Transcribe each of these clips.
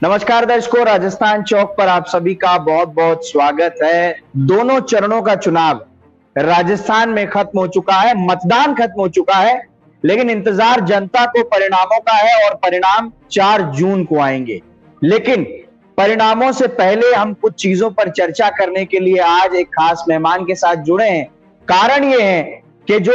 नमस्कार दर्शकों, राजस्थान चौक पर आप सभी का बहुत बहुत स्वागत है। दोनों चरणों का चुनाव राजस्थान में खत्म हो चुका है, मतदान खत्म हो चुका है, लेकिन इंतजार जनता को परिणामों का है और परिणाम 4 जून को आएंगे। लेकिन परिणामों से पहले हम कुछ चीजों पर चर्चा करने के लिए आज एक खास मेहमान के साथ जुड़े हैं। कारण ये है कि जो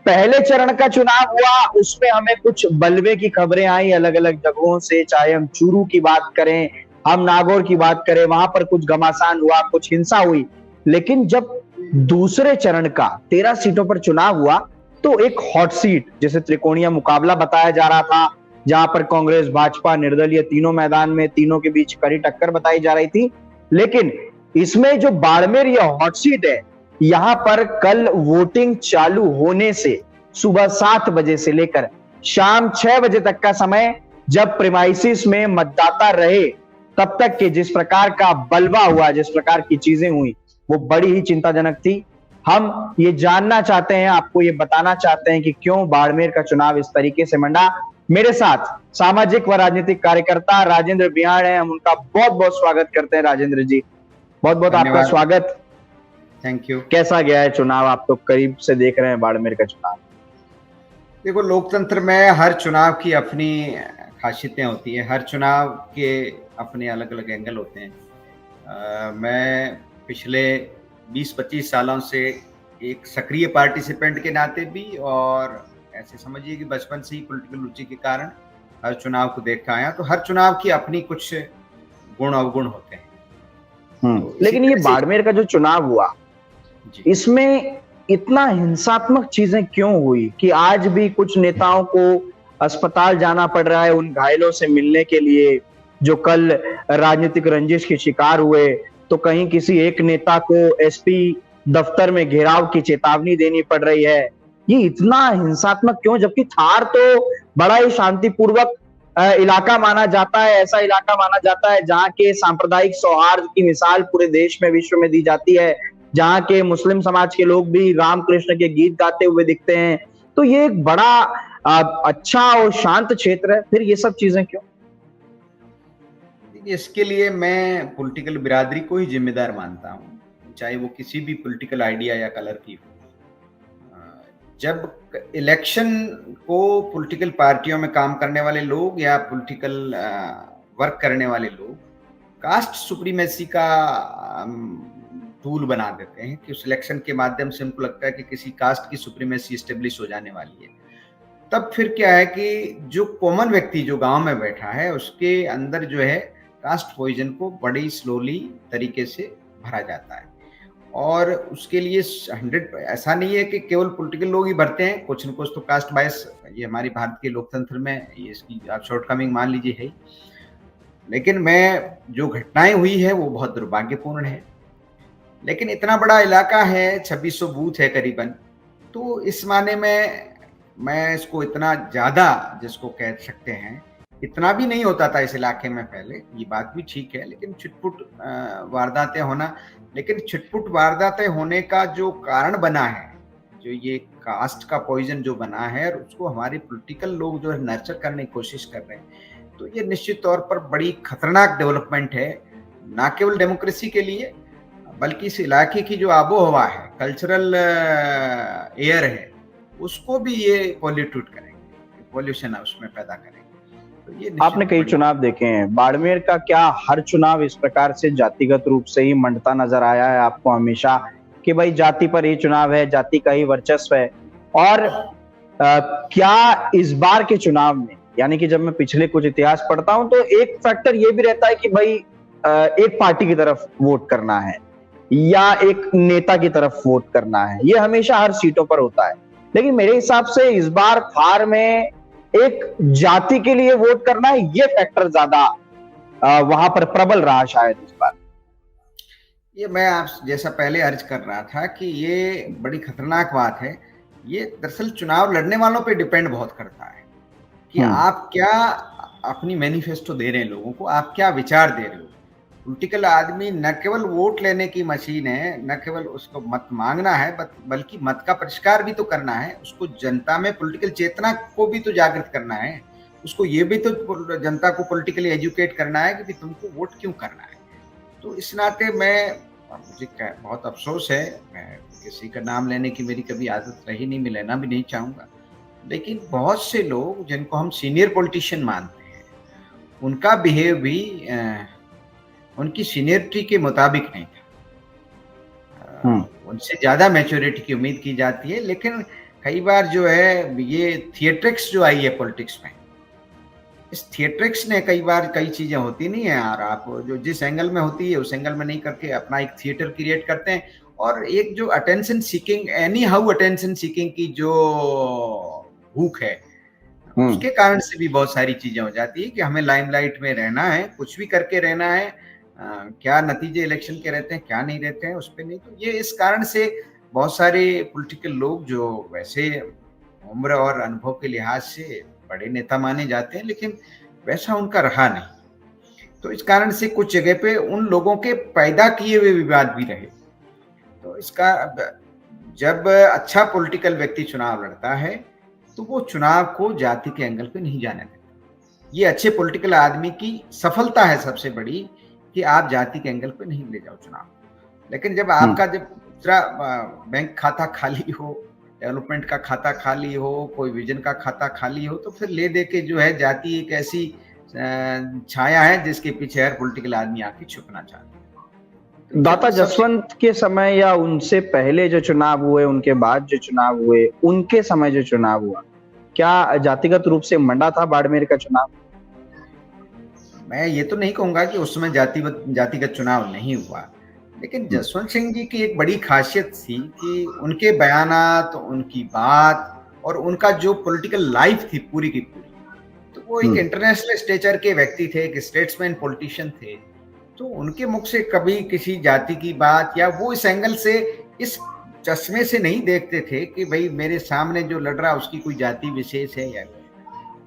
पहले चरण का चुनाव हुआ उसमें हमें कुछ बलवे की खबरें आई अलग अलग जगहों से, चाहे हम चूरू की बात करें, हम नागौर की बात करें, वहां पर कुछ घमासान हुआ, कुछ हिंसा हुई। लेकिन जब दूसरे चरण का 13 सीटों पर चुनाव हुआ तो एक हॉट सीट, जिसे त्रिकोणीय मुकाबला बताया जा रहा था, जहां पर कांग्रेस, भाजपा, निर्दलीय तीनों मैदान में, तीनों के बीच कड़ी टक्कर बताई जा रही थी। लेकिन इसमें जो बाड़मेर ये हॉट सीट है, यहां पर कल वोटिंग चालू होने से सुबह 7 बजे से लेकर शाम 6 बजे तक का समय, जब प्रीमाइसिस में मतदाता रहे, तब तक के जिस प्रकार का बलवा हुआ, जिस प्रकार की चीजें हुई, वो बड़ी ही चिंताजनक थी। हम ये जानना चाहते हैं, आपको ये बताना चाहते हैं कि क्यों बाड़मेर का चुनाव इस तरीके से मंडा। मेरे साथ सामाजिक व राजनीतिक कार्यकर्ता राजेंद्र बिहाड़ हैं, हम उनका बहुत बहुत स्वागत करते हैं। राजेंद्र जी, बहुत बहुत आपका स्वागत। Thank you. कैसा गया है चुनाव? आप तो करीब से देख रहे हैं बाड़मेर का चुनाव। देखो, लोकतंत्र में हर चुनाव की अपनी खासियतें होती हैं, हर चुनाव के अपने अलग अलग एंगल होते हैं। मैं पिछले 20-25 सालों से एक सक्रिय पार्टिसिपेंट के नाते भी, और ऐसे समझिए कि बचपन से ही पॉलिटिकल रुचि के कारण हर चुनाव को देखा आया। तो हर चुनाव की अपनी कुछ गुण अवगुण होते हैं। तो लेकिन ये बाड़मेर का जो चुनाव हुआ, इसमें इतना हिंसात्मक चीजें क्यों हुई कि आज भी कुछ नेताओं को अस्पताल जाना पड़ रहा है उन घायलों से मिलने के लिए जो कल राजनीतिक रंजिश के शिकार हुए? तो कहीं किसी एक नेता को एसपी दफ्तर में घेराव की चेतावनी देनी पड़ रही है। ये इतना हिंसात्मक क्यों, जबकि थार तो बड़ा ही शांतिपूर्वक इलाका माना जाता है, ऐसा इलाका माना जाता है जहां के सांप्रदायिक सौहार्द की मिसाल पूरे देश में, विश्व में दी जाती है, जहां के मुस्लिम समाज के लोग भी रामकृष्ण के गीत गाते हुए दिखते हैं। तो ये एक बड़ा अच्छा और शांत क्षेत्र है, फिर ये सब चीजें क्यों? इसके लिए मैं पॉलिटिकल बिरादरी को ही जिम्मेदार मानता हूँ, चाहे वो किसी भी पॉलिटिकल आइडिया या कलर की हो। जब इलेक्शन को पॉलिटिकल पार्टियों में काम करने वाले लोग या पॉलिटिकल वर्क करने वाले लोग कास्ट सुप्रीमेसी का टूल बना देते हैं कि उस इलेक्शन के माध्यम से उनको लगता है कि किसी कास्ट की सुप्रीमेसी एस्टेब्लिश हो जाने वाली है, तब फिर क्या है कि जो कॉमन व्यक्ति जो गांव में बैठा है उसके अंदर जो है कास्ट पॉइजन को बड़ी स्लोली तरीके से भरा जाता है। और उसके लिए 100 ऐसा नहीं है कि केवल पॉलिटिकल लोग ही भरते हैं, कुछ न कुछ तो कास्ट बायस ये हमारी भारत के लोकतंत्र में ये इसकी आप शॉर्टकमिंग मान लीजिए है। लेकिन मैं जो घटनाएं हुई है वो बहुत दुर्भाग्यपूर्ण है। लेकिन इतना बड़ा इलाका है, 2600 बूथ है करीबन, तो इस माने में मैं इसको इतना ज्यादा जिसको कह सकते हैं, इतना भी नहीं होता था इस इलाके में पहले, ये बात भी ठीक है। लेकिन छिटपुट वारदातें होना, लेकिन छिटपुट वारदातें होने का जो कारण बना है, जो ये कास्ट का पॉइजन जो बना है, और उसको हमारे पॉलिटिकल लोग जो है नर्चर करने की कोशिश कर रहे हैं, तो ये निश्चित तौर पर बड़ी खतरनाक डेवलपमेंट है, ना केवल डेमोक्रेसी के लिए बल्कि इस इलाके की जो आबो हवा है, कल्चरल एयर है, उसको भी ये पॉल्यूट करेंगे, पॉल्यूशन उसमें पैदा करेंगे। तो ये आपने कई चुनाव देखे हैं, बाड़मेर का क्या हर चुनाव इस प्रकार से जातिगत रूप से ही मंडता नजर आया है आपको हमेशा कि भाई जाति पर ही चुनाव है, जाति का ही वर्चस्व है? और क्या इस बार के चुनाव में, यानी कि जब मैं पिछले कुछ इतिहास पढ़ता हूं तो एक फैक्टर ये भी रहता है कि भाई एक पार्टी की तरफ वोट करना है या एक नेता की तरफ वोट करना है, ये हमेशा हर सीटों पर होता है। लेकिन मेरे हिसाब से इस बार थार में एक जाति के लिए वोट करना है, ये फैक्टर ज्यादा वहां पर प्रबल रहा शायद इस बार। ये मैं आप जैसा पहले अर्ज कर रहा था कि ये बड़ी खतरनाक बात है। ये दरअसल चुनाव लड़ने वालों पे डिपेंड बहुत करता है कि आप क्या अपनी मैनिफेस्टो दे रहे हैं लोगों को, आप क्या विचार दे रहे हो। पॉलिटिकल आदमी न केवल वोट लेने की मशीन है, न केवल उसको मत मांगना है, बल्कि मत का परिष्कार भी तो करना है, उसको जनता में पॉलिटिकल चेतना को भी तो जागृत करना है। उसको ये भी तो जनता को पॉलिटिकली एजुकेट करना है कि तुमको वोट क्यों करना है। तो इस नाते मुझे बहुत अफसोस है, मैं किसी का नाम लेने की मेरी कभी आदत रही नहीं, मैं लेना भी नहीं चाहूँगा, लेकिन बहुत से लोग जिनको हम सीनियर पॉलिटिशियन मानते हैं, उनका बिहेव भी उनकी सीनियरिटी के मुताबिक नहीं था। उनसे ज़्यादा मैच्योरिटी की उम्मीद की जाती है, लेकिन कई बार जो है ये थिएट्रिक्स जो आई है पॉलिटिक्स में, इस थिएट्रिक्स ने कई बार कई चीज़ें होती नहीं है यार, आप जो जिस एंगल में होती है उस एंगल में नहीं करके अपना एक थिएटर क्रिएट करते हैं, और एक जो attention seeking, any how attention seeking की जो भूख है, उसके कारण से भी बहुत सारी चीजें हो जाती है कि हमें लाइमलाइट में रहना है, कुछ भी करके रहना है। क्या नतीजे इलेक्शन के रहते हैं, क्या नहीं रहते हैं, उस पर नहीं। तो ये इस कारण से बहुत सारे पॉलिटिकल लोग जो वैसे उम्र और अनुभव के लिहाज से बड़े नेता माने जाते हैं, लेकिन वैसा उनका रहा नहीं। तो इस कारण से कुछ जगह पे उन लोगों के पैदा किए हुए विवाद भी रहे। तो इसका जब अच्छा पॉलिटिकल व्यक्ति चुनाव लड़ता है तो वो चुनाव को जाति के एंगल पे नहीं जाने देता। ये अच्छे पॉलिटिकल आदमी की सफलता है सबसे बड़ी, कि आप जाति के एंगल पे नहीं ले जाओ चुनाव। लेकिन जब आपका जब दूसरा बैंक खाता खाली हो, डेवलपमेंट का खाता खाली हो, कोई विजन का खाता खाली हो, तो फिर ले दे के जो है जाति एक ऐसी छाया है जिसके पीछे हर पॉलिटिकल आदमी आके छुपना चाहता है। दाता जसवंत के समय या उनसे पहले जो चुनाव हुए, उनके बाद जो चुनाव हुए, उनके समय जो चुनाव हुआ, क्या जातिगत रूप से मंडा था बाड़मेर का चुनाव? मैं ये तो नहीं कहूंगा कि उस समय जातिगत चुनाव नहीं हुआ, लेकिन जसवंत सिंह जी की एक बड़ी खासियत थी कि उनके बयानात, उनकी बात और उनका जो पॉलिटिकल लाइफ थी पूरी की पूरी, तो वो एक इंटरनेशनल स्टेचर के व्यक्ति थे, एक स्टेट्समैन पॉलिटिशियन थे। तो उनके मुख से कभी किसी जाति की बात, या वो इस एंगल से, इस चश्मे से नहीं देखते थे कि भाई मेरे सामने जो लड़ रहा उसकी कोई जाति विशेष है। या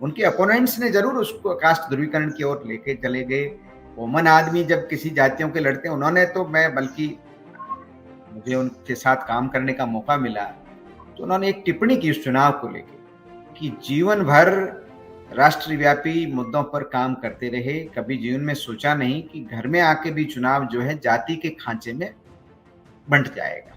उनके अपोनेंट्स ने जरूर उसको कास्ट ध्रुवीकरण की ओर लेके चले गए। कॉमन आदमी जब किसी जातियों के लड़ते हैं, उन्होंने तो, मैं बल्कि मुझे उनके साथ काम करने का मौका मिला, तो उन्होंने एक टिप्पणी की उस चुनाव को लेके कि जीवन भर राष्ट्रव्यापी मुद्दों पर काम करते रहे, कभी जीवन में सोचा नहीं कि घर में आके भी चुनाव जो है जाति के खांचे में बंट जाएगा।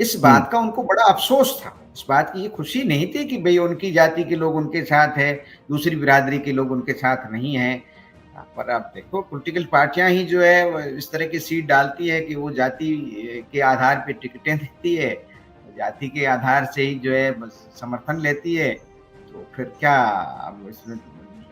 इस बात का उनको बड़ा अफसोस था, इस बात की ये खुशी नहीं थी कि भाई उनकी जाति के लोग उनके साथ है, दूसरी बिरादरी के लोग उनके साथ नहीं है। पर आप देखो पॉलिटिकल पार्टियां ही जो है इस तरह की सीट डालती है कि वो जाति के आधार पे टिकटें देती है, जाति के आधार से ही जो है समर्थन लेती है। तो फिर क्या इसमें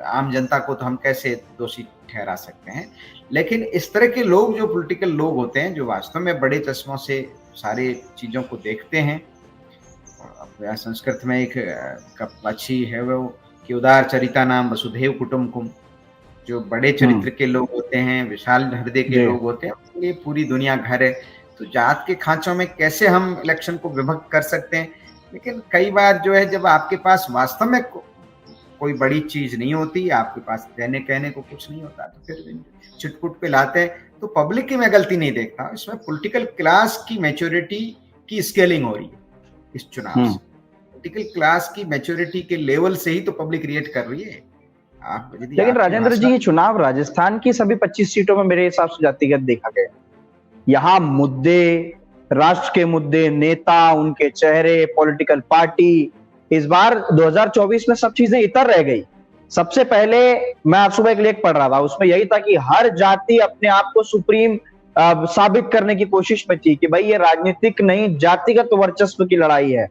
आम जनता को तो हम कैसे दोषी ठहरा सकते हैं। लेकिन इस तरह के लोग, जो पॉलिटिकल लोग होते हैं, जो वास्तव में बड़े चश्मों से सारे चीजों को देखते हैं, संस्कृत में एक अच्छी है वो कि उदार चरिता नाम वसुधैव कुटुम्बकम, जो बड़े चरित्र के लोग होते हैं, विशाल हृदय के लोग होते हैं, ये पूरी दुनिया घर है। तो जात के खांचों में कैसे हम इलेक्शन को विभक्त कर सकते हैं। लेकिन कई बार जो है जब आपके पास वास्तव में कोई बड़ी चीज नहीं होती, आपके पास देने कहने को कुछ नहीं होता, तो फिर छिटपुट पे लाते हैं। तो पब्लिक की मैं गलती नहीं देखता, इसमें पॉलिटिकल क्लास की मैच्योरिटी की स्केलिंग हो रही है इस चुनाव से। पॉलिटिकल क्लास की मैच्योरिटी के लेवल से ही तो पब्लिक क्रिएट कर रही है। लेकिन राजेंद्र जी, ये चुनाव राजस्थान की सभी 25 सीटों में मेरे हिसाब से जातिगत देखा गया। यहाँ मुद्दे, राष्ट्र के मुद्दे, नेता, उनके चेहरे, पॉलिटिकल पार्टी, इस बार 2024 में सब चीजें इतर रह गई। सबसे पहले मैं आज सुबह एक लेख पढ़ रहा था, उसमें यही था कि हर जाति अपने आप को सुप्रीम साबित करने की कोशिश में थी कि भाई ये राजनीतिक नहीं, जातिगत वर्चस्व की लड़ाई है।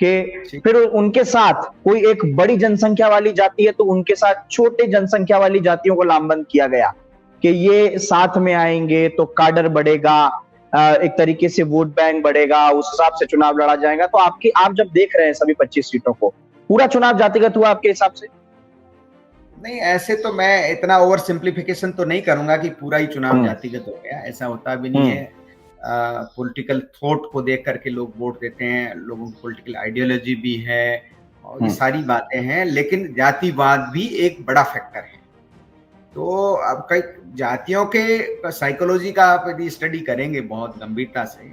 कि फिर उनके साथ कोई एक बड़ी जनसंख्या वाली जाति है तो उनके साथ छोटे जनसंख्या वाली जातियों को लामबंद किया गया कि ये साथ में आएंगे तो काडर बढ़ेगा, एक तरीके से वोट बैंक बढ़ेगा, उस हिसाब से चुनाव लड़ा जाएगा। तो आप जब देख रहे हैं सभी 25 सीटों को, पूरा चुनाव जातिगत हुआ आपके हिसाब से? नहीं, ऐसे तो मैं इतना ओवर सिंप्लीफिकेशन तो नहीं करूंगा कि पूरा ही चुनाव जातिगत हो गया, ऐसा होता भी नहीं है। पॉलिटिकल थॉट को देख करके लोग वोट देते हैं, लोगों की पॉलिटिकल आइडियोलॉजी भी है और ये सारी बातें हैं, लेकिन जातिवाद भी एक बड़ा फैक्टर है। तो अब कई जातियों के साइकोलॉजी का आप यदि स्टडी करेंगे बहुत गंभीरता से,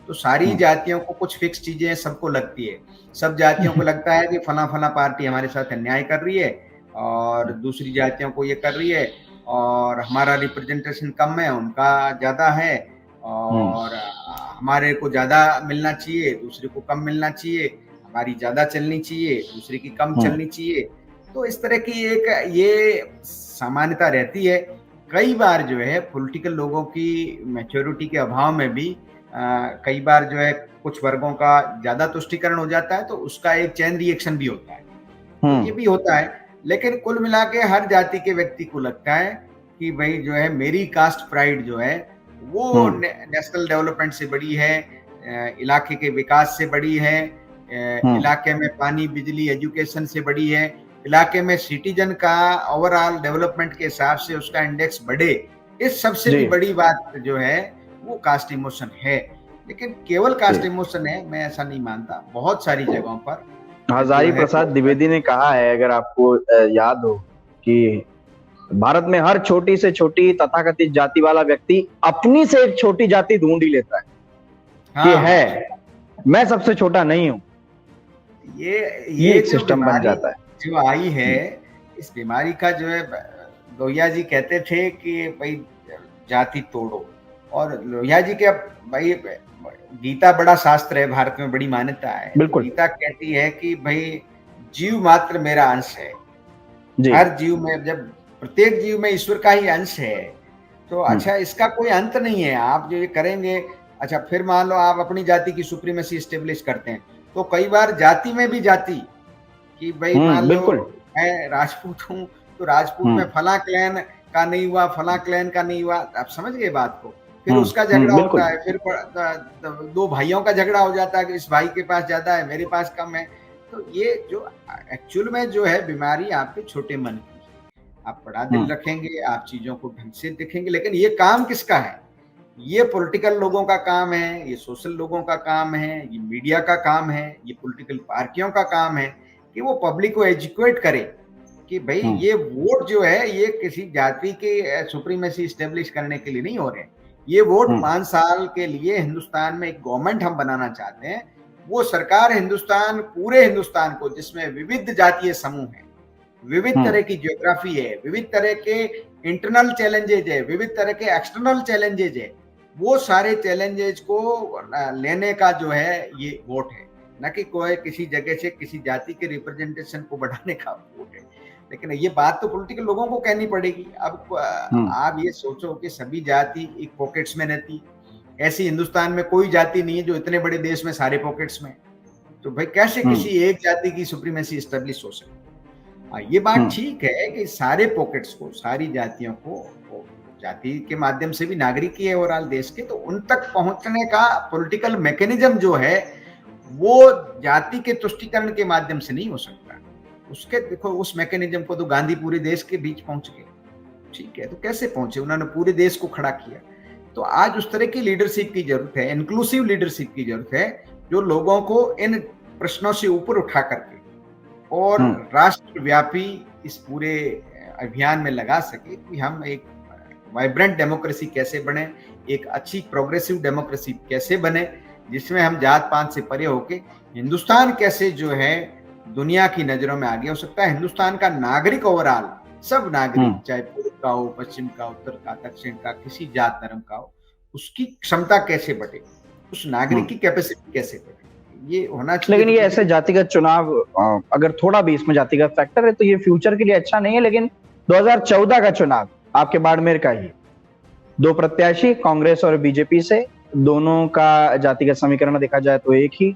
तो सारी जातियों को कुछ फिक्स चीजें सबको लगती है। सब जातियों को लगता है कि फला फला पार्टी हमारे साथ अन्याय कर रही है, और दूसरी जातियों को ये कर रही है, और हमारा रिप्रेजेंटेशन कम है, उनका ज्यादा है, और हमारे को ज्यादा मिलना चाहिए, दूसरे को कम मिलना चाहिए, हमारी ज्यादा चलनी चाहिए, दूसरे की कम चलनी चाहिए। तो इस तरह की एक ये सामान्यता रहती है। कई बार जो है पॉलिटिकल लोगों की मैच्योरिटी के अभाव में भी कई बार जो है कुछ वर्गों का ज्यादा तुष्टीकरण हो जाता है, तो उसका एक चेन रिएक्शन भी होता है, तो ये भी होता है। लेकिन कुल मिला के हर जाति के व्यक्ति को लगता है कि भाई जो है मेरी कास्ट प्राइड जो है वो नेशनल डेवलपमेंट से बड़ी है, इलाके के विकास से बड़ी है, इलाके में पानी, बिजली, एजुकेशन से बड़ी है, इलाके में सिटीजन का ओवरऑल डेवलपमेंट के हिसाब से उसका इंडेक्स बढ़े, इस सबसे भी बड़ी बात जो है वो कास्ट इमोशन है। लेकिन केवल कास्ट इमोशन है, मैं ऐसा नहीं मानता। बहुत सारी जगहों पर हजारी प्रसाद द्विवेदी ने कहा है, अगर आपको याद हो, कि भारत में हर छोटी से छोटी तथाकथित जाति वाला व्यक्ति अपनी से एक छोटी जाति ढूंढ ही लेता है। कि है, मैं सबसे छोटा नहीं हूं। ये एक सिस्टम बन जाता है जो आई है। इस बीमारी का जो है, लोहिया जी कहते थे कि भाई जाति तोड़ो, और लोहिया जी के भाई गीता बड़ा शास्त्र है, भारत में बड़ी मान्यता है। बिल्कुल। गीता कहती है कि भाई जीव मात्र मेरा अंश है। हर जीव में, जब प्रत्येक जीव में ईश्वर का ही अंश है, तो अच्छा इसका कोई अंत नहीं है। आप जो ये करेंगे, अच्छा फिर मान लो आप अपनी जाति की सुप्रीमेसी एस्टेब्लिश करते हैं, तो कई बार जाति में भी जाति कि भाई मान लो मैं राजपूत हूँ, तो राजपूत में फला क्लैन का नहीं हुआ, फला क्लैन का नहीं हुआ। आप समझ गए बात को। फिर उसका झगड़ा होता है, फिर दो भाइयों का झगड़ा हो जाता है कि इस भाई के पास ज्यादा है, मेरे पास कम है। तो ये जो एक्चुअल में जो है बीमारी आपके छोटे मन की है। आप बड़ा दिल रखेंगे, आप चीजों को ढंग से देखेंगे, लेकिन ये काम किसका है? ये पॉलिटिकल लोगों का काम है, ये सोशल लोगों का काम है, ये मीडिया का काम है, ये पॉलिटिकल पार्टियों का काम है कि वो पब्लिक को एजुकेट करे कि भाई ये वोट जो है ये किसी जाति के सुप्रीमेसी एस्टेब्लिश करने के लिए नहीं हो रहे। ये वोट 5 साल के लिए हिंदुस्तान में एक गवर्नमेंट हम बनाना चाहते हैं। वो सरकार हिंदुस्तान, पूरे हिंदुस्तान को, जिसमें विविध जातीय समूह है, विविध तरह की ज्योग्राफी है, विविध तरह के इंटरनल चैलेंजेज है, विविध तरह के एक्सटर्नल चैलेंजेज है, वो सारे चैलेंजेज को लेने का जो है ये वोट है, न कि कोई किसी जगह से किसी जाति के रिप्रेजेंटेशन को बढ़ाने का वोट है। लेकिन ये बात तो पॉलिटिकल लोगों को कहनी पड़ेगी। अब आप ये सोचो कि सभी जाति एक पॉकेट्स में रहती, ऐसी हिंदुस्तान में कोई जाति नहीं है जो इतने बड़े देश में सारे पॉकेट्स में, तो भाई कैसे किसी एक जाति की सुप्रीमेसी एस्टेब्लिश हो सकती? ये बात ठीक है कि सारे पॉकेट्स को, सारी जातियों को, जाति के माध्यम से भी नागरिक ही है ओवरऑल देश के, तो उन तक पहुंचने का पॉलिटिकल मैकेनिज्म जो है वो जाति के तुष्टीकरण के माध्यम से नहीं हो सकता। उसके देखो, उस मैकेनिज्म को तो गांधी पूरे देश के बीच पहुंच गए, ठीक है, तो कैसे पहुंचे? उन्होंने पूरे देश को खड़ा किया। तो आज उस तरह की लीडरशिप की जरूरत है, इंक्लूसिव लीडरशिप की जरूरत है, जो लोगों को इन प्रश्नों से ऊपर उठा करके और राष्ट्रव्यापी इस पूरे अभियान में लगा सके कि हम एक वाइब्रेंट डेमोक्रेसी कैसे बने, एक अच्छी प्रोग्रेसिव डेमोक्रेसी कैसे बने, जिसमें हम जात पात से परे होके हिंदुस्तान कैसे जो है दुनिया की नजरों में आगे हो सकता है। हिंदुस्तान का नागरिक ओवरऑल, सब नागरिक, चाहे पूर्व का हो, पश्चिम का, उत्तर का, दक्षिण का, किसी जात धर्म का हो, उसकी क्षमता कैसे बढ़े, उस नागरिक की कैपेसिटी कैसे बढ़े, ये होना चाहिए। लेकिन ये ऐसे जातिगत चुनाव, अगर थोड़ा भी इसमें जातिगत फैक्टर है तो ये फ्यूचर के लिए अच्छा नहीं है। लेकिन 2014 का चुनाव आपके बाड़मेर का ही, 2 प्रत्याशी कांग्रेस और बीजेपी से, दोनों का जातिगत समीकरण देखा जाए तो एक ही,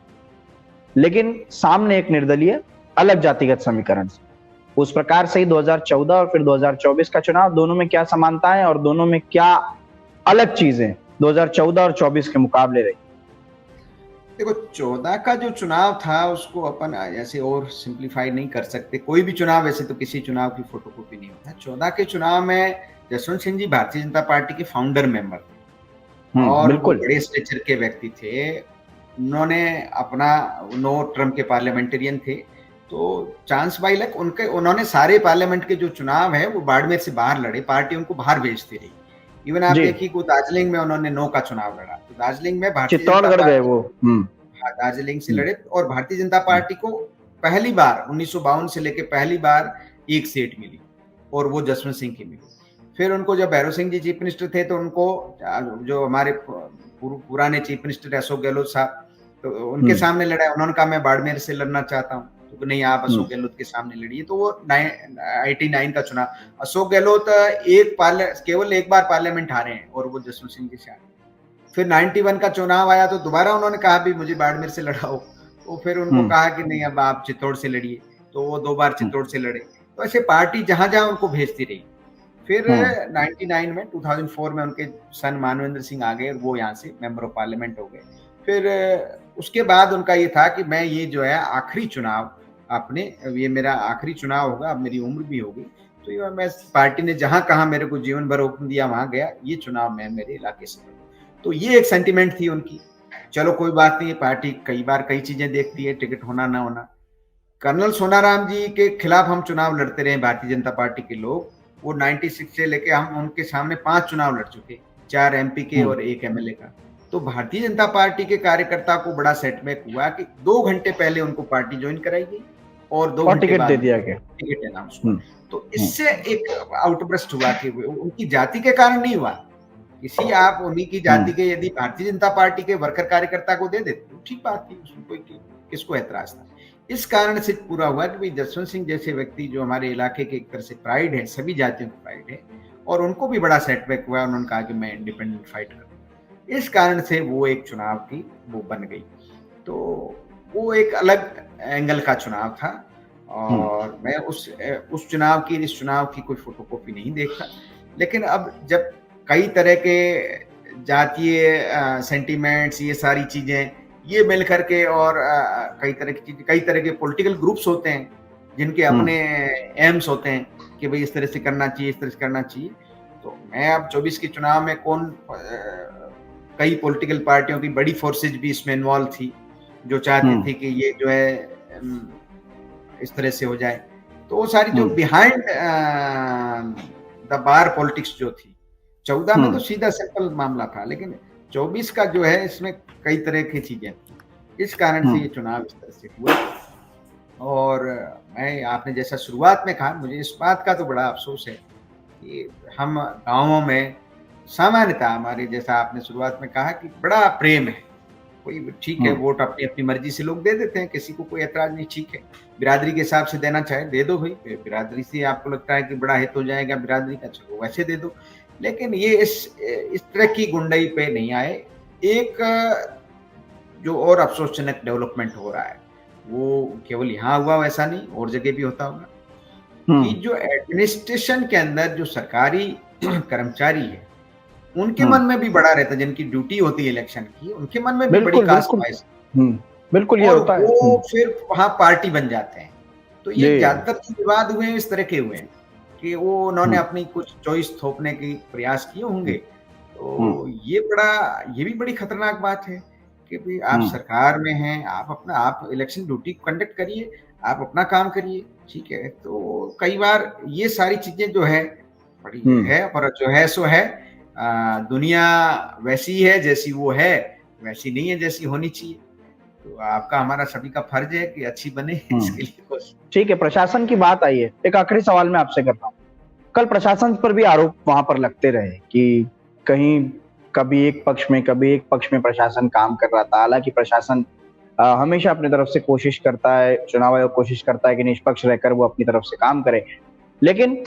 लेकिन सामने एक निर्दलीय अलग जातिगत समीकरण से। उस प्रकार से ही 2014 और फिर 2024 का चुनाव, दोनों में क्या समानताएं और दोनों में क्या अलग चीजें 2014 और 24 के मुकाबले रही? देखो, 14 का जो चुनाव था उसको अपन ऐसे और सिंप्लीफाई नहीं कर सकते। कोई भी चुनाव वैसे तो किसी चुनाव की फोटोकॉपी नहीं होता। 14 के चुनाव में जसवंत सिंह जी भारतीय जनता पार्टी के फाउंडर मेंबर थे और बड़े स्टेचर के व्यक्ति थे। उन्होंने अपना 9 टर्म के पार्लियामेंटेरियन थे, तो चांस बाई लक उन्होंने सारे पार्लियामेंट के जो चुनाव है वो बाड़मेर से बाहर लड़े, पार्टी उनको बाहर भेजती रही। इवन आप देखिए को दार्जिलिंग में उन्होंने 9 का चुनाव लड़ा, तो दार्जिलिंग में चित्तौड़गढ़ गए वो, दार्जिलिंग से लड़े और भारतीय जनता पार्टी को पहली बार 1952 से लेके पहली बार एक सीट मिली और वो जसवंत सिंह की मिली। फिर उनको जब भैरव सिंह जी चीफ मिनिस्टर थे तो उनको जो हमारे पुराने चीफ मिनिस्टर अशोक गहलोत साहब, तो उनके सामने लड़ा, उन्होंने कहा मैं बाड़मेर से लड़ना चाहता हूँ, तो नहीं आप अशोक गहलोत के सामने लड़िए। तो वो 89 का चुनाव, अशोक गहलोत केवल एक बार पार्लियामेंट हारे हैं और वो जसवंत सिंह के साथ। फिर 91 का चुनाव आया तो दोबारा उन्होंने कहा भी मुझे बाड़मेर से लड़ाओ, तो फिर उनको कहा कि नहीं अब आप चित्तौड़ से लड़िए, तो वो 2 बार चित्तौड़ से लड़े। तो ऐसे पार्टी जहां जहां उनको भेजती रही। फिर 99 में 2004 में उनके सन मानवेंद्र सिंह आ गए, वो यहाँ से मेंबर ऑफ पार्लियामेंट हो गए। फिर उसके बाद उनका ये था कि मैं ये जो है आखिरी चुनाव अपने, ये मेरा आखिरी चुनाव होगा, अब मेरी उम्र भी होगी, तो ये मैं पार्टी ने जहां कहा मेरे को जीवन भर हुक्म दिया वहां गया, ये चुनाव मैं मेरे इलाके से। तो ये एक सेंटिमेंट थी उनकी। चलो कोई बात नहीं, पार्टी कई बार कई चीजें देखती है, टिकट होना ना होना। कर्नल सोनाराम जी के खिलाफ हम चुनाव लड़ते रहे भारतीय जनता पार्टी के लोग, वो 96 से लेके हम उनके सामने 5 चुनाव लड़ चुके, 4 MP के और 1 MLA का। तो भारतीय जनता पार्टी के कार्यकर्ता को बड़ा सेटबैक हुआ कि 2 घंटे पहले उनको पार्टी ज्वाइन कराई गई और 2 घंटे बाद टिकट अनाउंस हुआ। तो इससे एक आउटबर्स्ट हुआ कि उनकी जाति के कारण नहीं हुआ, किसी आप उन्हीं की जाति के यदि भारतीय जनता पार्टी के वर्कर कार्यकर्ता को दे देते तो ठीक बात थी, उसमें कोई किसको ऐतराज था। इस कारण से पूरा हुआ कि भाई जसवंत सिंह जैसे व्यक्ति जो हमारे इलाके के एक तरह से प्राइड है, सभी जातियों का प्राइड है, और उनको भी बड़ा सेटबैक हुआ, उन्होंने कहा कि मैं इंडिपेंडेंट फाइट करूंगा। इस कारण से वो एक चुनाव की वो बन गई। तो वो एक अलग एंगल का चुनाव था और मैं उस चुनाव की, इस चुनाव की कोई फोटोकॉपी नहीं देखता। लेकिन अब जब कई तरह के जातीय सेंटिमेंट्स, ये सारी चीजें ये मिल करके और कई तरह की चीजें, कई तरह के पॉलिटिकल ग्रुप्स होते हैं जिनके अपने एम्स होते हैं कि भाई इस तरह से करना चाहिए, इस तरह से करना चाहिए। तो मैं अब 24 के चुनाव में कई पॉलिटिकल पार्टियों की बड़ी फोर्सेज भी इसमें इन्वॉल्व थी जो चाहती थी कि ये जो है इस तरह से हो जाए। तो वो सारी जो बिहाइंड द बार पॉलिटिक्स जो थी, 14 में तो सीधा सिंपल मामला था, लेकिन 24 का जो है इसमें कई तरह की चीजें थी। इस कारण से ये चुनाव इस तरह से हुआ। और मैं, आपने जैसा शुरुआत में कहा, मुझे इस बात का तो बड़ा अफसोस है कि हम गांवों में सामान्यतः हमारे, जैसा आपने शुरुआत में कहा कि बड़ा प्रेम है, कोई ठीक है वोट अपनी अपनी मर्जी से लोग दे देते हैं, किसी को कोई ऐतराज नहीं, ठीक है, बिरादरी के हिसाब से देना चाहे दे दो भाई, बिरादरी से आपको लगता है कि बड़ा हित हो जाएगा बिरादरी का, चलो वैसे दे दो। लेकिन ये इस तरह की गुंडाई पे नहीं आए। एक जो और अफसोसजनक डेवलपमेंट हो रहा है वो केवल यहाँ हुआ वैसा नहीं, और जगह भी होता होगा, कि जो एडमिनिस्ट्रेशन के अंदर जो सरकारी कर्मचारी है उनके मन में भी बड़ा रहता है, जिनकी ड्यूटी होती है इलेक्शन की, उनके मन में भी बड़ी कास्ट वाइज बिल्कुल ये होता है। वो फिर वहां पार्टी बन जाते हैं। तो ये ज्यादातर विवाद हुए हैं इस तरह के हुए हैं कि वो उन्होंने अपनी कुछ चॉइस थोपने की प्रयास किए होंगे। तो ये भी बड़ी खतरनाक बात है कि भाई आप सरकार में हैं, आप इलेक्शन ड्यूटी कंडक्ट करिए, आप अपना काम करिए, ठीक है। तो कई बार ये सारी चीजें जो है बड़ी है, पर जो है सो है, दुनिया वैसी है जैसी वो है, वैसी नहीं है जैसी होनी चाहिए। तो आपका, हमारा सभी का फर्ज है कि अच्छी बने, इसके लिए कोशिश। ठीक है, प्रशासन की बात आई है, एक आखिरी सवाल मैं आपसे करता हूँ। कल प्रशासन पर भी आरोप वहां पर लगते रहे कि कहीं कभी एक पक्ष में, कभी एक पक्ष में प्रशासन काम कर रहा था। हालांकि प्रशासन हमेशा अपनी तरफ से कोशिश करता है, चुनाव आयोग कोशिश करता है कि निष्पक्ष रहकर वो अपनी तरफ से काम करे, लेकिन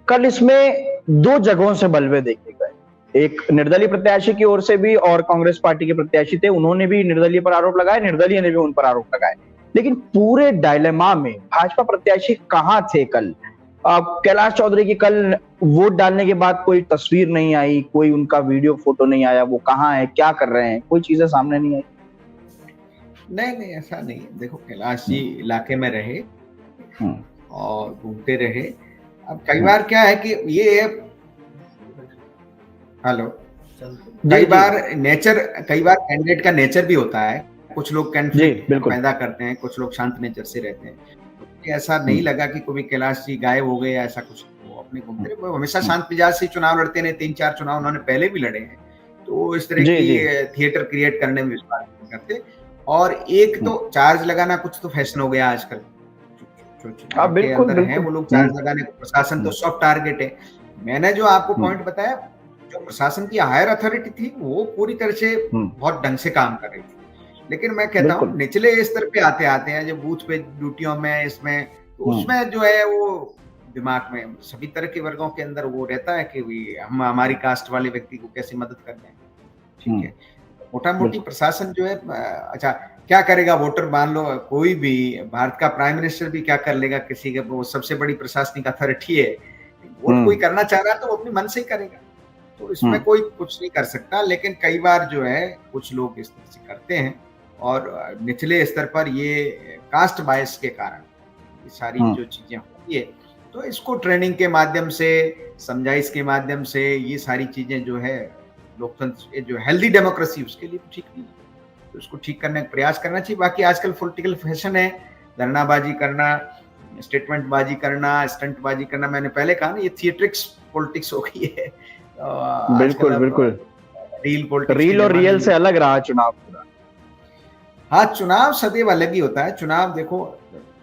कल इसमें 2 जगहों से बलवे देखे गए। एक निर्दलीय प्रत्याशी की ओर से भी और कांग्रेस पार्टी के प्रत्याशी थे, उन्होंने भी निर्दलीय पर आरोप लगाए, निर्दलीय ने भी उन पर आरोप लगाए। लेकिन पूरे डायलेमा में भाजपा प्रत्याशी कहाँ थे कल? कैलाश चौधरी की कल वोट डालने के बाद कोई तस्वीर नहीं आई, कोई उनका वीडियो फोटो नहीं आया, वो कहाँ है, क्या कर रहे हैं, कोई चीजें सामने नहीं आई। नहीं, ऐसा नहीं है। देखो, कैलाश जी इलाके में रहे और घूमते रहे। अब कई बार क्या है कि ये कई बार कैंडिडेट का नेचर भी होता है, कुछ लोग कॉन्फ्लिक्ट पैदा करते हैं, कुछ लोग शांत नेचर से रहते हैं। तो ऐसा नहीं लगा कि कोई कैलाश जी गायब हो गए या ऐसा कुछ, वो अपने घूमते रहे, वो हमेशा शांत मिजाज से चुनाव लड़ते रहे। 3-4 चुनाव उन्होंने पहले भी लड़े हैं, तो इस तरह की थिएटर क्रिएट करने में विश्वास नहीं करते। और एक तो चार्ज लगाना कुछ तो फैशन हो गया आजकल, जो चुनाव के बिल्कुल अंदर हैं बिल्कुल। वो लोग चार लगाने को, प्रशासन तो सॉफ्ट टारगेट है। मैंने जो आपको पॉइंट बताया, जो प्रशासन की हायर अथॉरिटी थी वो पूरी तरह से बहुत ढंग से काम कर रही थी, लेकिन मैं कहता हूँ निचले स्तर पे आते आते हैं, जब बूथ पे ड्यूटियों में इसमें, तो उसमें जो है वो दिमाग में सभी तरह के वर्गों के अंदर वो रहता है कि हम हमारी कास्ट वाले व्यक्ति को कैसे मदद कर दें। ठीक है, मोटा मोटी प्रशासन जो है, अच्छा क्या करेगा वोटर, मान लो कोई भी भारत का प्राइम मिनिस्टर भी क्या कर लेगा, किसी के वो सबसे बड़ी प्रशासनिक अथॉरिटी है, वोट कोई करना चाह रहा है तो वो अपने मन से ही करेगा, तो इसमें कोई कुछ नहीं कर सकता। लेकिन कई बार जो है कुछ लोग इस तरह से करते हैं, और निचले स्तर पर ये कास्ट बायस के कारण ये सारी जो चीजें होती है, तो इसको ट्रेनिंग के माध्यम से, समझाइश के माध्यम से, ये सारी चीजें जो है लोकतंत्र, जो हेल्दी डेमोक्रेसी, उसके लिए तो ठीक नहीं है, तो इसको ठीक करने का प्रयास करना चाहिए। बाकी आजकल पॉलिटिकल फैशन है धरनाबाजी करना, स्टेटमेंटबाजी करना, स्टंटबाजी करना, मैंने पहले कहा ना, ये थिएट्रिक्स पॉलिटिक्स हो गई है। बिल्कुल बिल्कुल, रील पॉलिटिक्स, रील और रियल से अलग रहा चुनाव पूरा। हाँ, चुनाव सदैव अलग ही होता है। चुनाव देखो,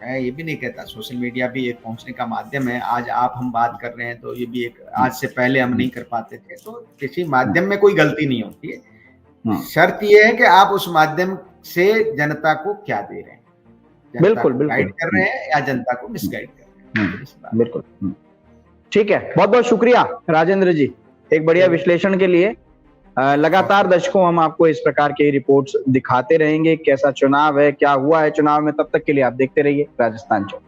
मैं ये भी नहीं कहता, सोशल मीडिया भी एक पहुंचने का माध्यम है। आज आप हम बात कर रहे हैं तो ये भी एक, आज से पहले हम नहीं कर पाते थे, तो किसी माध्यम में कोई गलती नहीं होती है। शर्त ये है कि आप उस माध्यम से जनता को क्या दे रहे हैं, बिल्कुल गाइड कर रहे हैं या जनता को मिसगाइड कर रहे हैं। बिल्कुल ठीक है, बहुत बहुत शुक्रिया राजेंद्र जी एक बढ़िया विश्लेषण के लिए। लगातार दर्शकों हम आपको इस प्रकार के रिपोर्ट्स दिखाते रहेंगे, कैसा चुनाव है, क्या हुआ है चुनाव में। तब तक के लिए आप देखते रहिए राजस्थान चौक।